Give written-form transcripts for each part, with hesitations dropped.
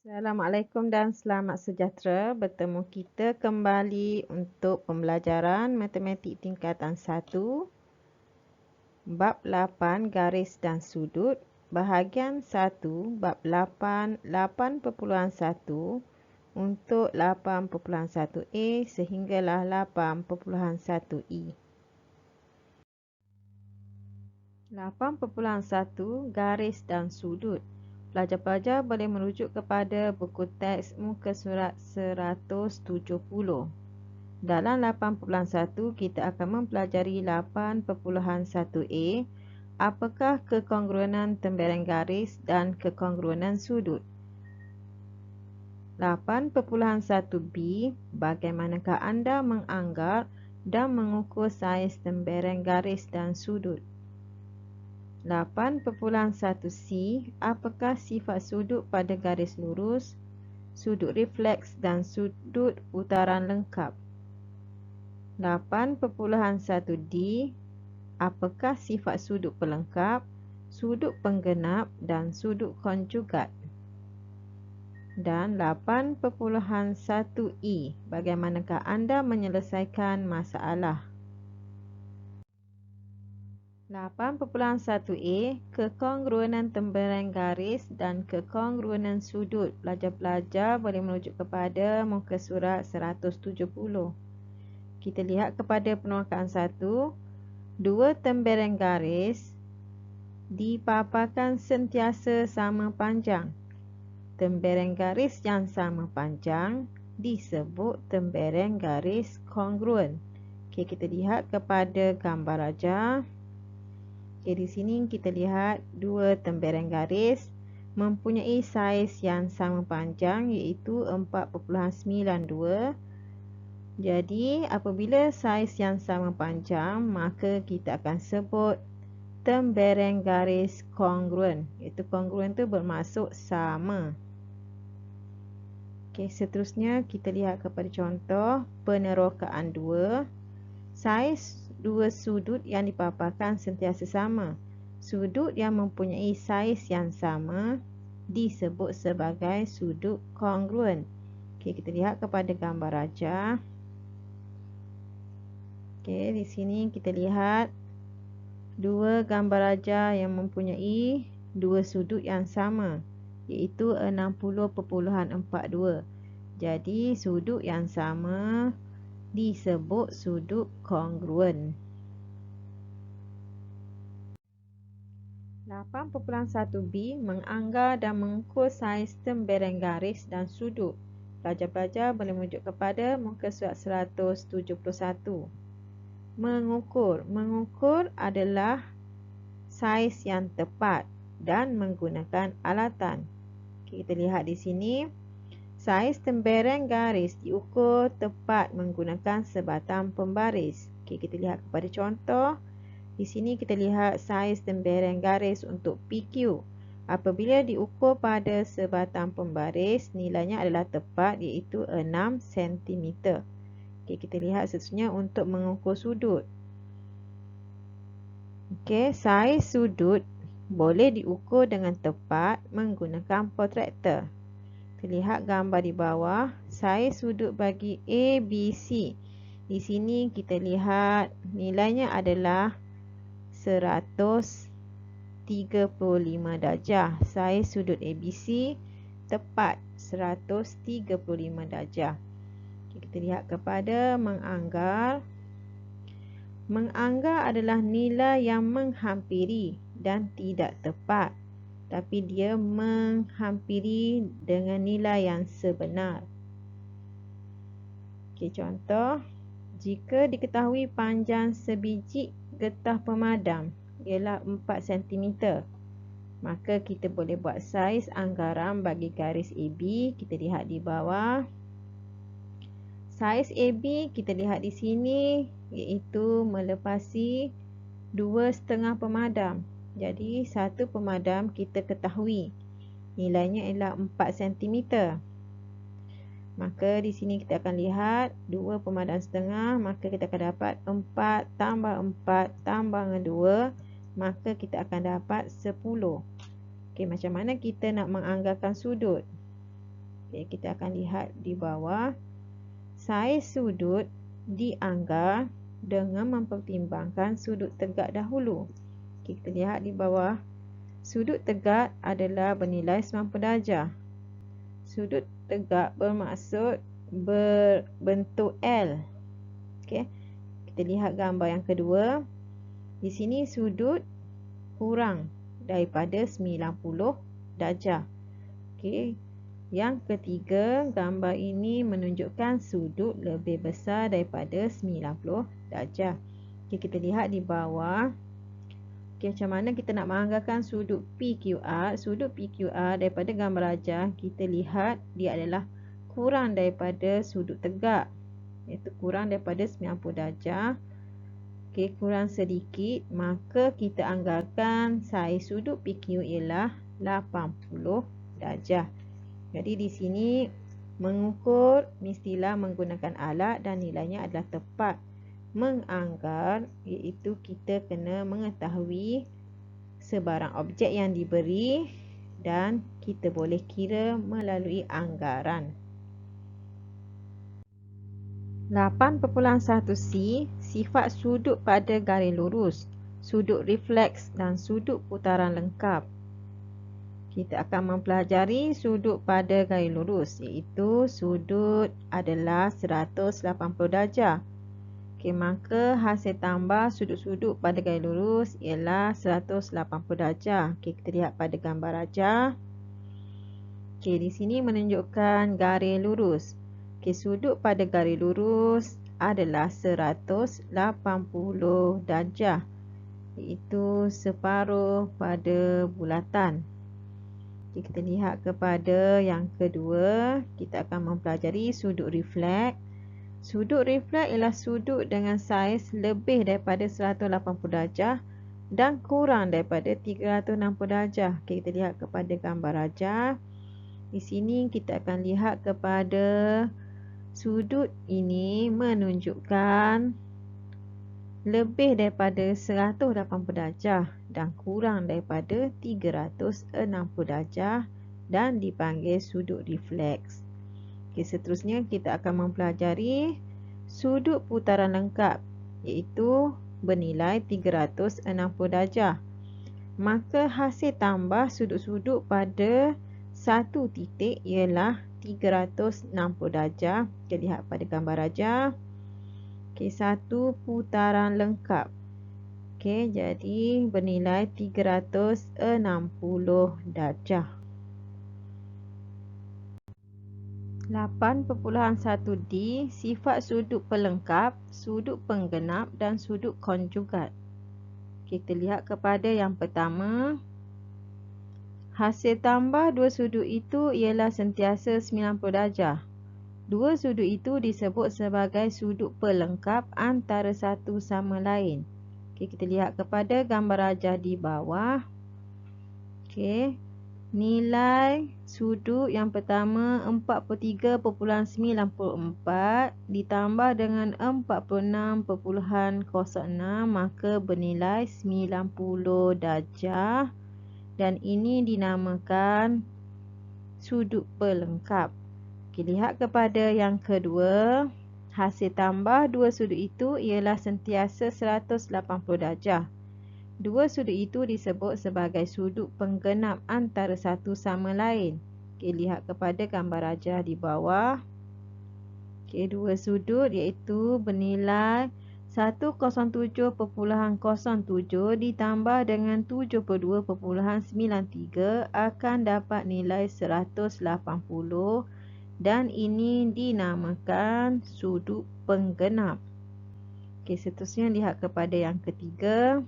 Assalamualaikum dan selamat sejahtera. Bertemu kita kembali untuk pembelajaran matematik tingkatan 1, bab 8 garis dan sudut, bahagian 1, bab 8, 8.1 untuk 8.1a sehinggalah 8.1e. 8.1 garis dan sudut. Pelajar-pelajar boleh merujuk kepada buku teks muka surat 170. Dalam 8.1 kita akan mempelajari 8.1a, apakah kekongruenan tembereng garis dan kekongruenan sudut. 8.1b, bagaimanakah anda menganggap dan mengukur saiz tembereng garis dan sudut. 8.1c, apakah sifat sudut pada garis lurus, sudut refleks dan sudut putaran lengkap. 8.1d, apakah sifat sudut pelengkap, sudut penggenap dan sudut konjugat. Dan 8.1e, bagaimanakah anda menyelesaikan masalah. 8.1a, kekongruenan tembereng garis dan kekongruenan sudut. Pelajar-pelajar boleh merujuk kepada muka surat 170. Kita lihat kepada penuakaan 1. Dua tembereng garis dipaparkan sentiasa sama panjang. Tembereng garis yang sama panjang disebut tembereng garis kongruen. Kita lihat kepada gambar ajar. Di sini kita lihat dua tembereng garis mempunyai saiz yang sama panjang, iaitu 4.92. Jadi apabila saiz yang sama panjang, maka kita akan sebut tembereng garis kongruen. Iaitu kongruen itu bermaksud sama. Seterusnya kita lihat kepada contoh penerokaan 2. Saiz dua sudut yang dipaparkan sentiasa sama. Sudut yang mempunyai saiz yang sama disebut sebagai sudut kongruen. Kita lihat kepada gambar ajar. Di sini kita lihat dua gambar ajar yang mempunyai dua sudut yang sama, iaitu 60.42. Jadi sudut yang sama disebut sudut kongruen. 8.1b, menganggar dan mengukur saiz tembereng garis dan sudut. Pelajar-pelajar boleh merujuk kepada muka surat 171. Mengukur adalah saiz yang tepat dan menggunakan alatan. Kita lihat di sini. Saiz tembereng garis diukur tepat menggunakan sebatang pembaris. Kita lihat kepada contoh. Di sini kita lihat saiz tembereng garis untuk PQ. Apabila diukur pada sebatang pembaris, nilainya adalah tepat, iaitu 6 cm. Kita lihat seterusnya untuk mengukur sudut. Saiz sudut boleh diukur dengan tepat menggunakan protractor. Lihat gambar di bawah, saiz sudut bagi ABC. Di sini kita lihat nilainya adalah 135 darjah. Saiz sudut ABC tepat 135 darjah. Kita lihat kepada menganggar. Menganggar adalah nilai yang menghampiri dan tidak tepat, tapi dia menghampiri dengan nilai yang sebenar. Contoh, jika diketahui panjang sebiji getah pemadam ialah 4 cm, maka kita boleh buat saiz anggaran bagi garis AB. Kita lihat di bawah. Saiz AB kita lihat di sini, iaitu melepasi 2,5 pemadam. Jadi satu pemadam kita ketahui nilainya ialah 4 cm. Maka di sini kita akan lihat 2 pemadam setengah, maka kita akan dapat 4 tambah 4 tambah dengan 2, maka kita akan dapat 10. Macam mana kita nak menganggarkan sudut? Okay, kita akan lihat di bawah. Saiz sudut dianggar dengan mempertimbangkan sudut tegak dahulu. Okay, kita lihat di bawah. Sudut tegak adalah bernilai 90 darjah. Sudut tegak bermaksud berbentuk L. Okay. Kita lihat gambar yang kedua. Di sini sudut kurang daripada 90 darjah. Okay. Yang ketiga, gambar ini menunjukkan sudut lebih besar daripada 90 darjah. Okay, kita lihat di bawah. Okay, macam mana kita nak menganggarkan sudut PQR? Sudut PQR daripada gambar rajah, kita lihat dia adalah kurang daripada sudut tegak, iaitu kurang daripada 90 darjah. Okay, kurang sedikit, maka kita anggarkan saiz sudut PQ ialah 80 darjah. Jadi di sini mengukur mestilah menggunakan alat dan nilainya adalah tepat. Menganggar iaitu kita kena mengetahui sebarang objek yang diberi dan kita boleh kira melalui anggaran. 8.1c, sifat sudut pada garis lurus, sudut refleks dan sudut putaran lengkap. Kita akan mempelajari sudut pada garis lurus, iaitu sudut adalah 180 darjah. Okay, maka hasil tambah sudut-sudut pada garis lurus ialah 180 darjah. Okay, kita lihat pada gambar rajah. Okay, di sini menunjukkan garis lurus. Okay, sudut pada garis lurus adalah 180 darjah, iaitu separuh pada bulatan. Okay, kita lihat kepada yang kedua. Kita akan mempelajari sudut refleks. Sudut refleks ialah sudut dengan saiz lebih daripada 180 darjah dan kurang daripada 360 darjah. Okay, kita lihat kepada gambar rajah. Di sini kita akan lihat kepada sudut ini menunjukkan lebih daripada 180 darjah dan kurang daripada 360 darjah dan dipanggil sudut refleks. Okay, seterusnya kita akan mempelajari sudut putaran lengkap, iaitu bernilai 360 darjah. Maka hasil tambah sudut-sudut pada satu titik ialah 360 darjah. Kita lihat pada gambar rajah. Okay, satu putaran lengkap. Okay, jadi bernilai 360 darjah. 8.1d, sifat sudut pelengkap, sudut penggenap dan sudut konjugat. Kita lihat kepada yang pertama. Hasil tambah dua sudut itu ialah sentiasa 90 darjah. Dua sudut itu disebut sebagai sudut pelengkap antara satu sama lain. Kita lihat kepada gambar rajah di bawah. Nilai sudut yang pertama 43.94 ditambah dengan 46.06, maka bernilai 90 darjah dan ini dinamakan sudut pelengkap. Kita lihat kepada yang kedua. Hasil tambah dua sudut itu ialah sentiasa 180 darjah. Dua sudut itu disebut sebagai sudut penggenap antara satu sama lain. Lihat kepada gambar rajah di bawah. Dua sudut iaitu bernilai 107.07 ditambah dengan 72.93 akan dapat nilai 180 dan ini dinamakan sudut penggenap. Seterusnya lihat kepada yang ketiga.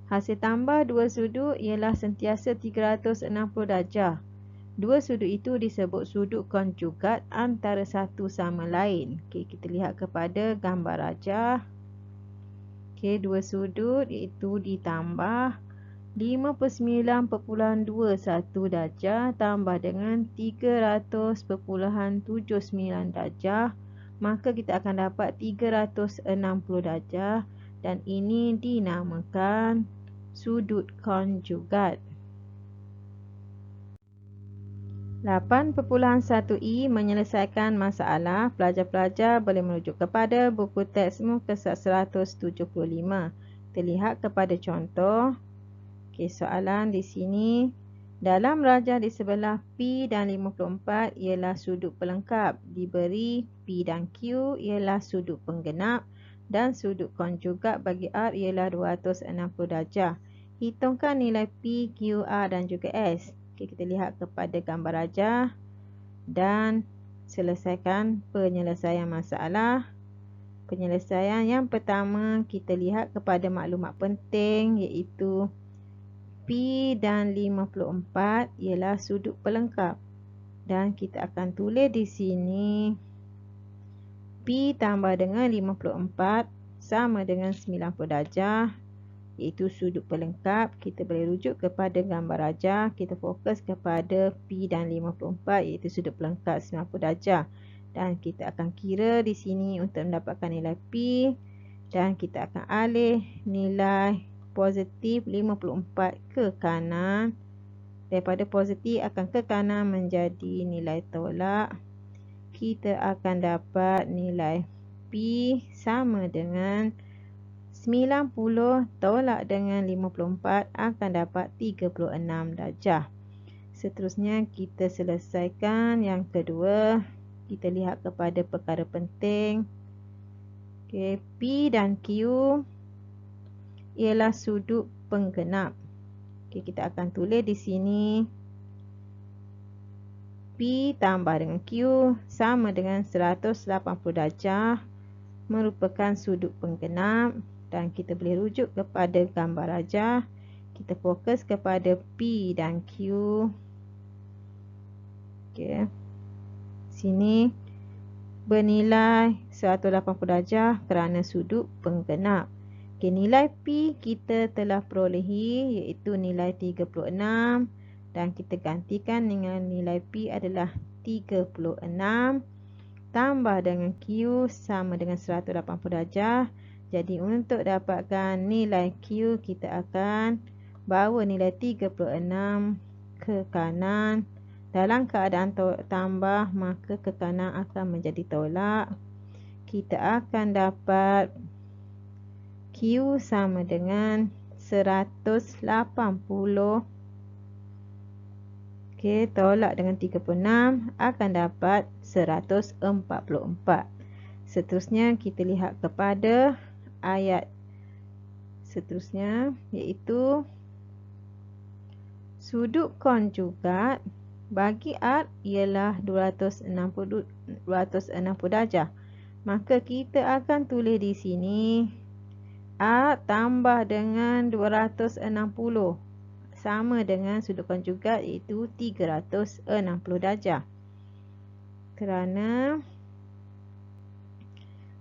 Hasil tambah dua sudut ialah sentiasa 360 darjah. Dua sudut itu disebut sudut konjugat antara satu sama lain. Kita lihat kepada gambar rajah. Dua sudut iaitu ditambah 59.21 darjah tambah dengan 300.79 darjah. Maka kita akan dapat 360 darjah dan ini dinamakan sudut konjugat. 8.1i menyelesaikan masalah. Pelajar-pelajar boleh merujuk kepada buku teks muka surat 175. Terlihat kepada contoh. Okey, soalan di sini. Dalam rajah di sebelah P dan 54 ialah sudut pelengkap. Diberi P dan Q ialah sudut penggenap dan sudut konjugat bagi R ialah 260 darjah. Hitungkan nilai P, Q, R dan juga S. Okay, kita lihat kepada gambar rajah dan selesaikan penyelesaian masalah. Penyelesaian yang pertama, kita lihat kepada maklumat penting iaitu P dan 54 ialah sudut pelengkap. Dan kita akan tulis di sini P tambah dengan 54 sama dengan 90 darjah. Iaitu sudut pelengkap. Kita boleh rujuk kepada gambar rajah. Kita fokus kepada P dan 54 iaitu sudut pelengkap 90 darjah. Dan kita akan kira di sini untuk mendapatkan nilai P. Dan kita akan alih nilai positif 54 ke kanan. Daripada positif akan ke kanan menjadi nilai tolak. Kita akan dapat nilai P sama dengan 90 tolak dengan 54 akan dapat 36 darjah. Seterusnya kita selesaikan yang kedua. Kita lihat kepada perkara penting. Okay, P dan Q ialah sudut penggenap. Okay, kita akan tulis di sini P tambah dengan Q sama dengan 180 darjah merupakan sudut penggenap. Dan kita boleh rujuk kepada gambar rajah. Kita fokus kepada P dan Q. Okey. Sini bernilai 180 darjah kerana sudut penggenap. Okey, nilai P kita telah perolehi iaitu nilai 36 dan kita gantikan dengan nilai P adalah 36 tambah dengan Q sama dengan 180 darjah. Jadi untuk dapatkan nilai Q, kita akan bawa nilai 36 ke kanan. Dalam keadaan tambah, maka ke kanan akan menjadi tolak. Kita akan dapat Q sama dengan 180. Okey, tolak dengan 36 akan dapat 144. Seterusnya kita lihat kepada ayat seterusnya iaitu sudut konjugat bagi R ialah 260 darjah. Maka kita akan tulis di sini R tambah dengan 260 sama dengan sudut konjugat iaitu 360 darjah. Kerana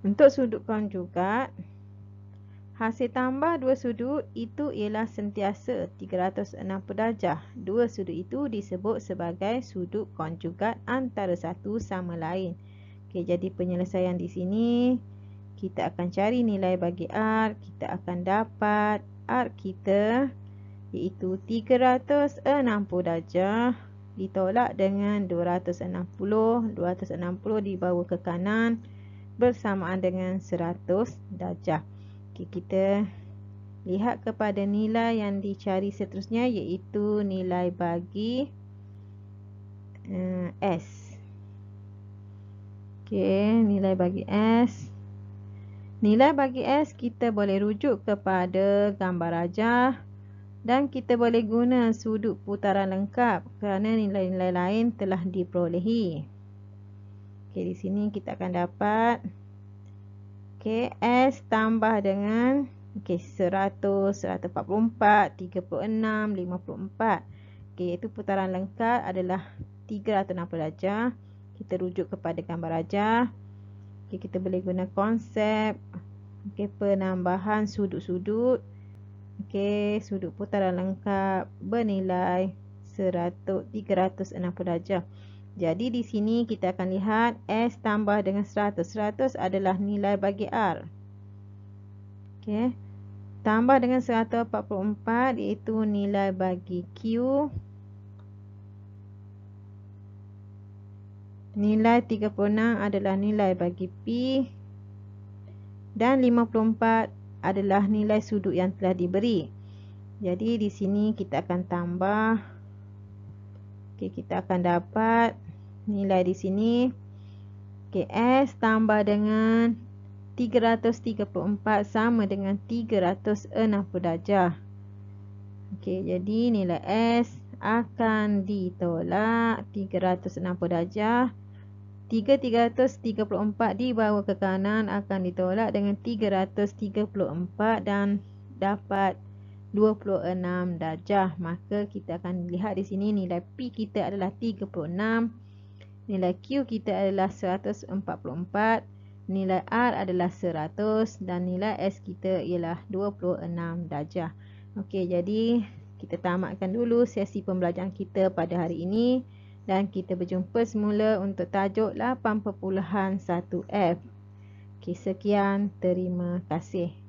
untuk sudut konjugat, hasil tambah dua sudut itu ialah sentiasa 360 darjah. Dua sudut itu disebut sebagai sudut konjugat antara satu sama lain. Okey, jadi penyelesaian di sini, kita akan cari nilai bagi R. Kita akan dapat R kita iaitu 360 darjah ditolak dengan 260. 260 dibawa ke kanan bersamaan dengan 100 darjah. Okay, kita lihat kepada nilai yang dicari seterusnya iaitu nilai bagi S. Okay, nilai bagi S. Nilai bagi S kita boleh rujuk kepada gambar rajah dan kita boleh guna sudut putaran lengkap kerana nilai-nilai lain telah diperolehi. Okay, di sini kita akan dapat S tambah dengan 100, 144, 36, 54. Iaitu putaran lengkap adalah 360 darjah. Kita rujuk kepada gambar rajah. Kita boleh guna konsep penambahan sudut-sudut. Sudut putaran lengkap bernilai 360 darjah. Jadi di sini kita akan lihat S tambah dengan 100. 100 adalah nilai bagi R. Okey. Tambah dengan 144 iaitu nilai bagi Q. Nilai 36 adalah nilai bagi P dan 54 adalah nilai sudut yang telah diberi. Jadi di sini kita akan tambah. Okey, kita akan dapat nilai di sini. Okey, S tambah dengan 334 sama dengan 360 darjah. Okey, jadi nilai S akan ditolak 360 darjah. 334 dibawa ke kanan akan ditolak dengan 334 dan dapat 26 darjah. Maka kita akan lihat di sini nilai P kita adalah 36, nilai Q kita adalah 144, nilai R adalah 100 dan nilai S kita ialah 26 darjah. Okey, jadi kita tamatkan dulu sesi pembelajaran kita pada hari ini dan kita berjumpa semula untuk tajuk 8.1F. Okey, sekian, terima kasih.